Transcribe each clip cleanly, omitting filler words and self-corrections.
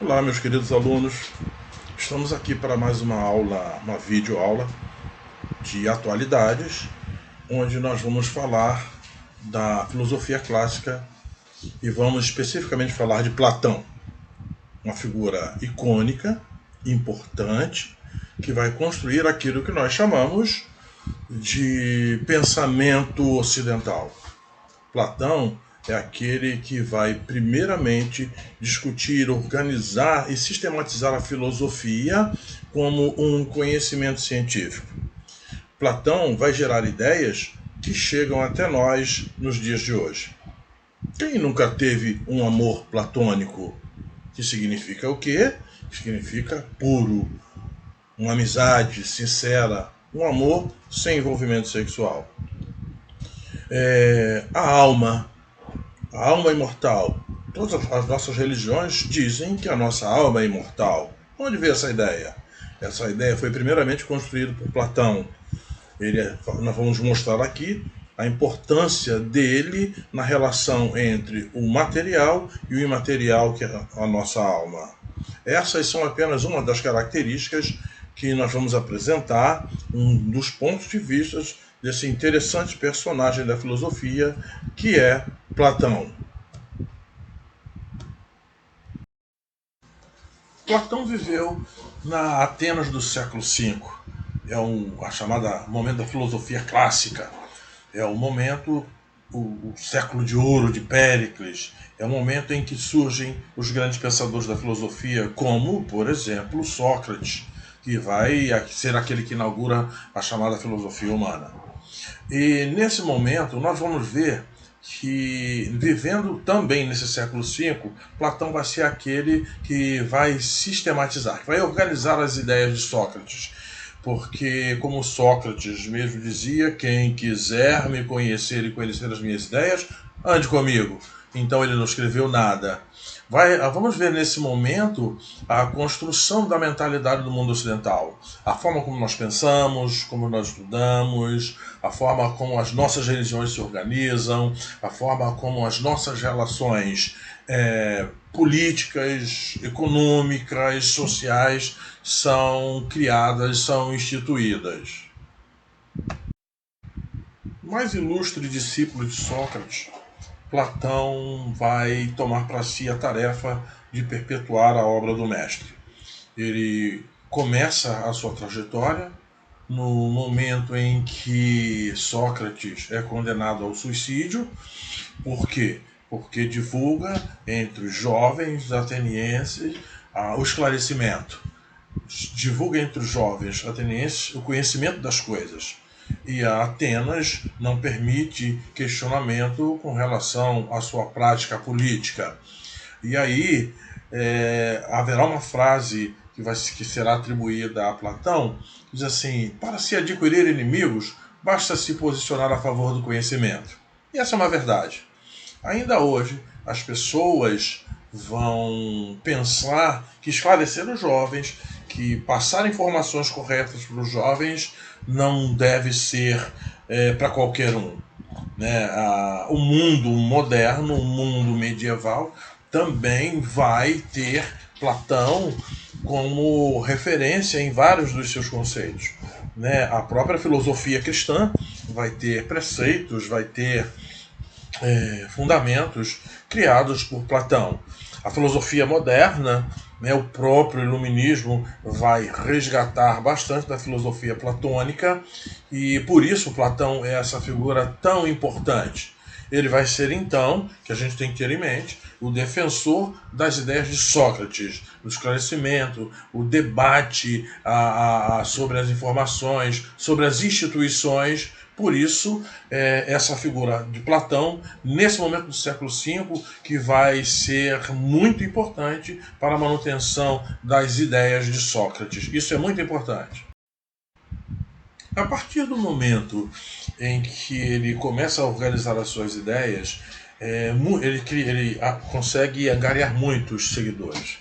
Olá, meus queridos alunos. Estamos aqui para mais uma aula, uma videoaula de atualidades, onde nós vamos falar da filosofia clássica e vamos especificamente falar de Platão, uma figura icônica, importante, que vai construir aquilo que nós chamamos de pensamento ocidental. Platão é aquele que vai primeiramente discutir, organizar e sistematizar a filosofia como um conhecimento científico. Platão vai gerar ideias que chegam até nós nos dias de hoje. Quem nunca teve um amor platônico? Que significa o quê? Significa puro, uma amizade sincera, um amor sem envolvimento sexual. A alma imortal. Todas as nossas religiões dizem que a nossa alma é imortal. Onde veio essa ideia? Essa ideia foi primeiramente construída por Platão. Nós vamos mostrar aqui a importância dele na relação entre o material e o imaterial, que é a nossa alma. Essas são apenas uma das características que nós vamos apresentar, um dos pontos de vista desse interessante personagem da filosofia, que é Platão. Platão viveu na Atenas do século V. É a chamada momento da filosofia clássica. É o momento, o século de ouro de Péricles. É o momento em que surgem os grandes pensadores da filosofia, como, por exemplo, Sócrates, que vai ser aquele que inaugura a chamada filosofia humana. E nesse momento nós vamos ver que, vivendo também nesse século V, Platão vai ser aquele que vai sistematizar, que vai organizar as ideias de Sócrates. Porque, como Sócrates mesmo dizia, quem quiser me conhecer e conhecer as minhas ideias, ande comigo. Então ele não escreveu nada. Vamos ver nesse momento a construção da mentalidade do mundo ocidental. A forma como nós pensamos, como nós estudamos, a forma como as nossas religiões se organizam, a forma como as nossas relações políticas, econômicas, sociais são criadas, são instituídas. O mais ilustre discípulo de Sócrates, Platão vai tomar para si a tarefa de perpetuar a obra do mestre. Ele começa a sua trajetória no momento em que Sócrates é condenado ao suicídio. Por quê? Porque divulga entre os jovens atenienses o esclarecimento. Divulga entre os jovens atenienses o conhecimento das coisas. E a Atenas não permite questionamento com relação à sua prática política. E aí haverá uma frase que será atribuída a Platão, que diz assim: para se adquirir inimigos, basta se posicionar a favor do conhecimento. E essa é uma verdade. Ainda hoje, as pessoas vão pensar que esclarecer os jovens, que passar informações corretas para os jovens, não deve ser para qualquer um. O mundo moderno, o mundo medieval, também vai ter Platão como referência em vários dos seus conceitos. A própria filosofia cristã vai ter preceitos, vai ter fundamentos criados por Platão. A filosofia moderna, o próprio iluminismo, vai resgatar bastante da filosofia platônica, e por isso Platão é essa figura tão importante. Ele vai ser, então, que a gente tem que ter em mente, o defensor das ideias de Sócrates, o esclarecimento, o debate sobre as informações, sobre as instituições. Por isso, essa figura de Platão, nesse momento do século V, que vai ser muito importante para a manutenção das ideias de Sócrates. Isso é muito importante. A partir do momento em que ele começa a organizar as suas ideias, ele consegue angariar muitos seguidores.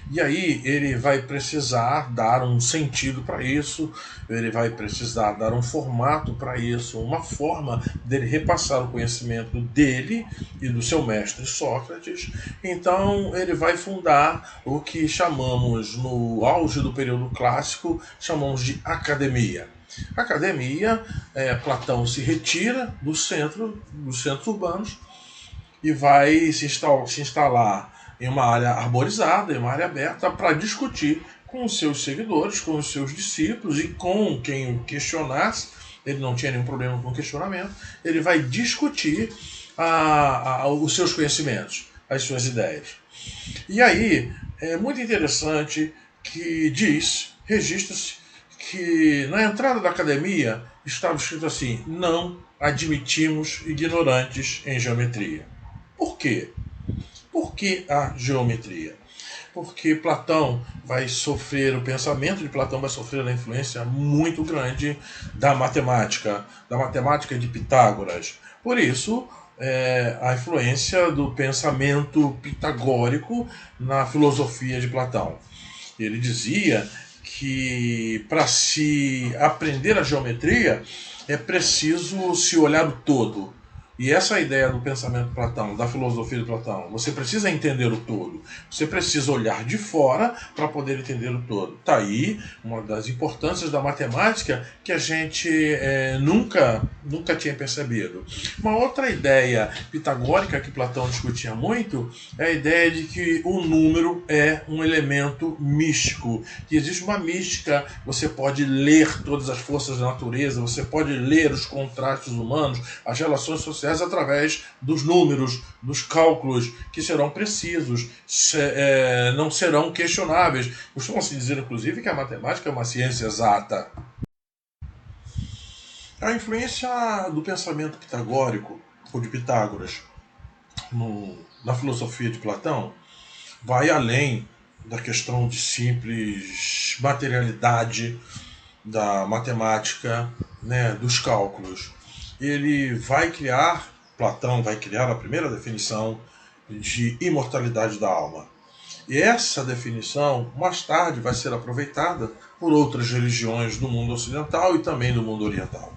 E aí ele vai precisar dar um sentido para isso, ele vai precisar dar um formato para isso, uma forma dele repassar o conhecimento dele e do seu mestre Sócrates. Então ele vai fundar o que chamamos, no auge do período clássico, chamamos de academia. Academia, Platão se retira dos centros urbanos e vai se instalar em uma área arborizada, em uma área aberta, para discutir com os seus seguidores, com os seus discípulos e com quem o questionasse. Ele não tinha nenhum problema com o questionamento. Ele vai discutir os seus conhecimentos, as suas ideias. E aí é muito interessante que registra-se que na entrada da academia estava escrito assim: não admitimos ignorantes em geometria. Por quê? Por que a geometria? Porque Platão vai sofrer, o pensamento de Platão vai sofrer uma influência muito grande da matemática de Pitágoras. Por isso, a influência do pensamento pitagórico na filosofia de Platão. Ele dizia que para se aprender a geometria é preciso se olhar o todo. E essa é a ideia do pensamento de Platão, da filosofia de Platão. Você precisa entender o todo. Você precisa olhar de fora para poder entender o todo. Está aí uma das importâncias da matemática que a gente nunca tinha percebido. Uma outra ideia pitagórica que Platão discutia muito é a ideia de que o número é um elemento místico. Que existe uma mística, você pode ler todas as forças da natureza, você pode ler os contrastes humanos, as relações sociais, através dos números, dos cálculos, que serão precisos, não serão questionáveis. Costuma-se dizer, inclusive, que a matemática é uma ciência exata. A influência do pensamento pitagórico, ou de Pitágoras, na filosofia de Platão, vai além da questão de simples materialidade da matemática, dos cálculos. Platão vai criar a primeira definição de imortalidade da alma. E essa definição, mais tarde, vai ser aproveitada por outras religiões do mundo ocidental e também do mundo oriental.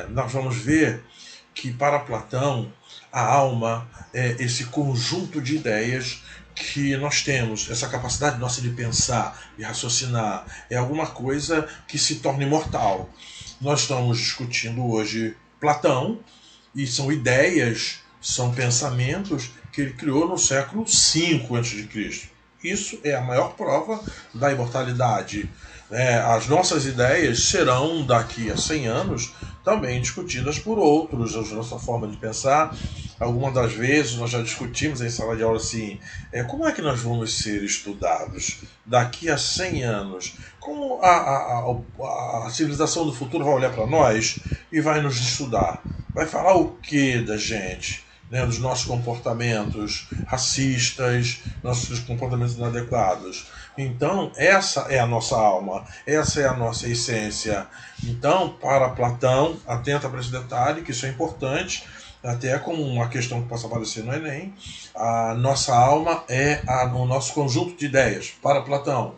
Nós vamos ver que, para Platão, a alma é esse conjunto de ideias que nós temos, essa capacidade nossa de pensar, de raciocinar, é alguma coisa que se torna imortal. Nós estamos discutindo hoje Platão, e são ideias, são pensamentos que ele criou no século V a.C. Isso é a maior prova da imortalidade. As nossas ideias serão, daqui a 100 anos, também discutidas por outros, a nossa forma de pensar. Algumas das vezes nós já discutimos em sala de aula assim, como é que nós vamos ser estudados daqui a 100 anos? Como a civilização do futuro vai olhar para nós e vai nos estudar? Vai falar o que da gente? Dos nossos comportamentos racistas, nossos comportamentos inadequados. Então, essa é a nossa alma, essa é a nossa essência. Então, para Platão, atenta para esse detalhe, que isso é importante, até como uma questão que possa aparecer no Enem, a nossa alma é o nosso conjunto de ideias. Para Platão,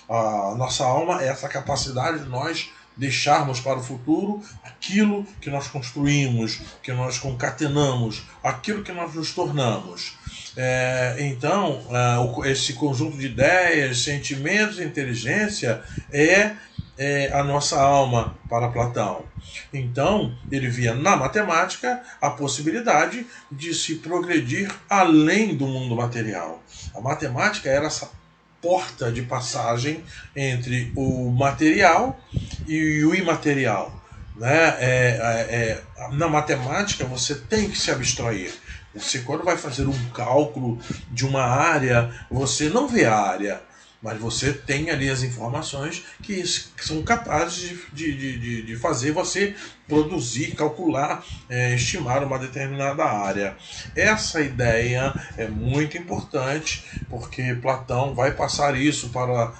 a nossa alma é essa capacidade de nós deixarmos para o futuro aquilo que nós construímos, que nós concatenamos, aquilo que nós nos tornamos. Então, esse conjunto de ideias, sentimentos e inteligência é a nossa alma para Platão. Então, ele via na matemática a possibilidade de se progredir além do mundo material. A matemática era essa porta de passagem entre o material e o imaterial. Na matemática você tem que se abstrair. Você, quando vai fazer um cálculo de uma área, você não vê a área, mas você tem ali as informações que são capazes de fazer você produzir, calcular, estimar uma determinada área. Essa ideia é muito importante, porque Platão vai passar isso para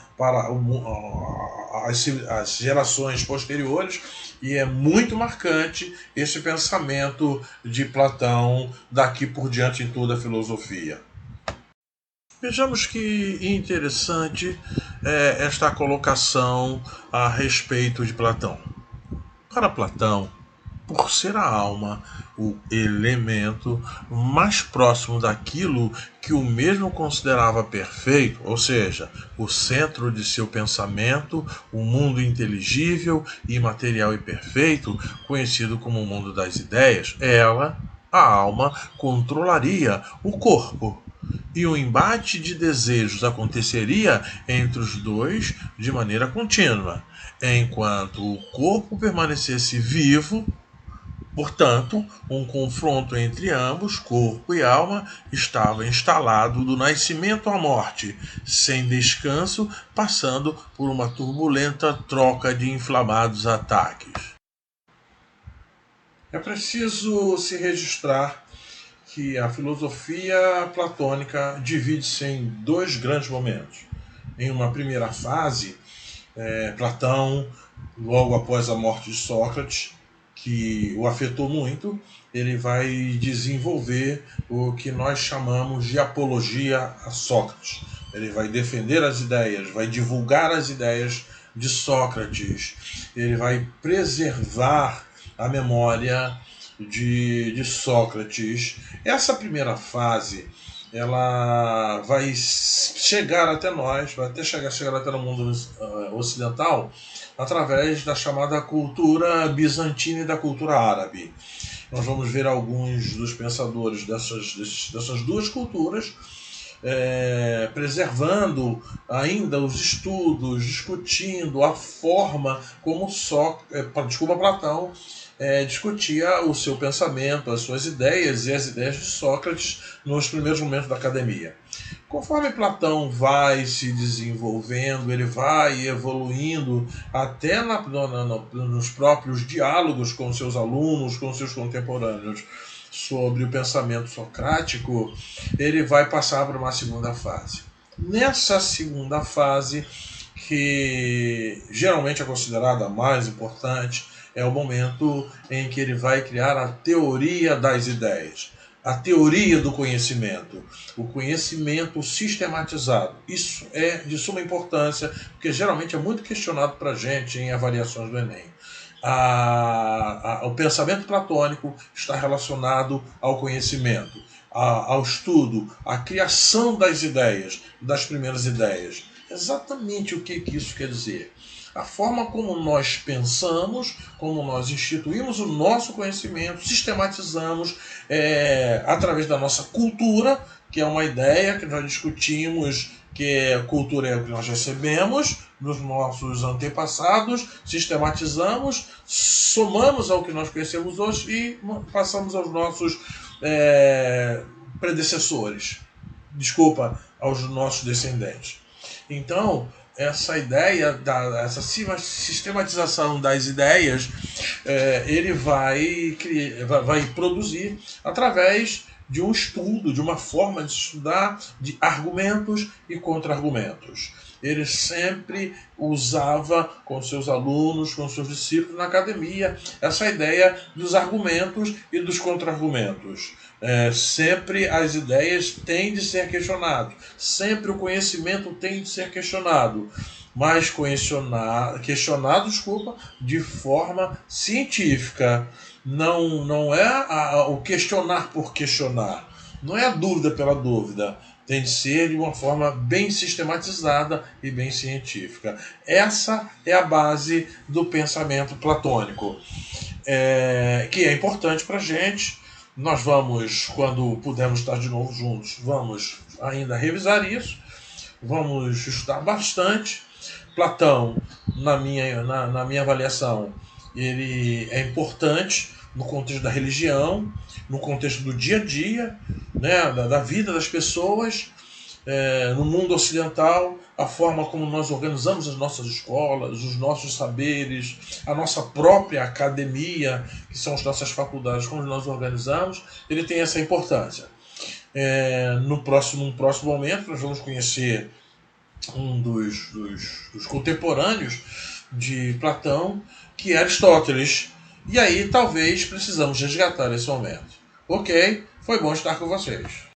as gerações posteriores, e é muito marcante esse pensamento de Platão daqui por diante em toda a filosofia. Vejamos que interessante é esta colocação a respeito de Platão. Para Platão, por ser a alma o elemento mais próximo daquilo que o mesmo considerava perfeito, ou seja, o centro de seu pensamento, o mundo inteligível, imaterial e perfeito, conhecido como o mundo das ideias, ela, a alma, controlaria o corpo. E o embate de desejos aconteceria entre os dois de maneira contínua, enquanto o corpo permanecesse vivo. Portanto, um confronto entre ambos, corpo e alma, estava instalado do nascimento à morte, sem descanso, passando por uma turbulenta troca de inflamados ataques. É preciso se registrar que a filosofia platônica divide-se em dois grandes momentos. Em uma primeira fase, Platão, logo após a morte de Sócrates, que o afetou muito, ele vai desenvolver o que nós chamamos de apologia a Sócrates. Ele vai defender as ideias, vai divulgar as ideias de Sócrates, ele vai preservar a memória de Sócrates. Essa primeira fase ela vai chegar até nós, vai até chegar até no mundo ocidental, através da chamada cultura bizantina e da cultura árabe. Nós vamos ver alguns dos pensadores dessas duas culturas preservando ainda os estudos, discutindo a forma como Platão discutia o seu pensamento, as suas ideias e as ideias de Sócrates nos primeiros momentos da academia. Conforme Platão vai se desenvolvendo, ele vai evoluindo até nos próprios diálogos com seus alunos, com seus contemporâneos, sobre o pensamento socrático, ele vai passar para uma segunda fase. Nessa segunda fase, que geralmente é considerada a mais importante, é o momento em que ele vai criar a teoria das ideias, a teoria do conhecimento, o conhecimento sistematizado. Isso é de suma importância, porque geralmente é muito questionado para a gente em avaliações do Enem. O pensamento platônico está relacionado ao conhecimento, ao estudo, à criação das ideias, das primeiras ideias. Exatamente o que isso quer dizer. A forma como nós pensamos, como nós instituímos o nosso conhecimento, sistematizamos através da nossa cultura, que é uma ideia que nós discutimos, que a cultura é o que nós recebemos dos nossos antepassados, sistematizamos, somamos ao que nós conhecemos hoje e passamos aos nossos predecessores. Desculpa, aos nossos descendentes. Então, essa ideia, essa sistematização das ideias, ele vai produzir através de um estudo, de uma forma de estudar, de argumentos e contra-argumentos. Ele sempre usava com seus alunos, com seus discípulos na academia, essa ideia dos argumentos e dos contra-argumentos. Sempre as ideias têm de ser questionadas, sempre o conhecimento tem de ser questionado, mas questionado, de forma científica. Não é o questionar por questionar, não é a dúvida pela dúvida, tem de ser de uma forma bem sistematizada e bem científica. Essa é a base do pensamento platônico, que é importante para a gente. Nós vamos, quando pudermos estar de novo juntos, vamos ainda revisar isso, vamos estudar bastante. Platão, na minha avaliação, ele é importante no contexto da religião, no contexto do dia a dia, né, da vida das pessoas, no mundo ocidental, a forma como nós organizamos as nossas escolas, os nossos saberes, a nossa própria academia, que são as nossas faculdades, como nós organizamos, ele tem essa importância. Num próximo momento, nós vamos conhecer um dos contemporâneos de Platão, que é Aristóteles. E aí talvez precisamos resgatar esse momento. Ok, foi bom estar com vocês.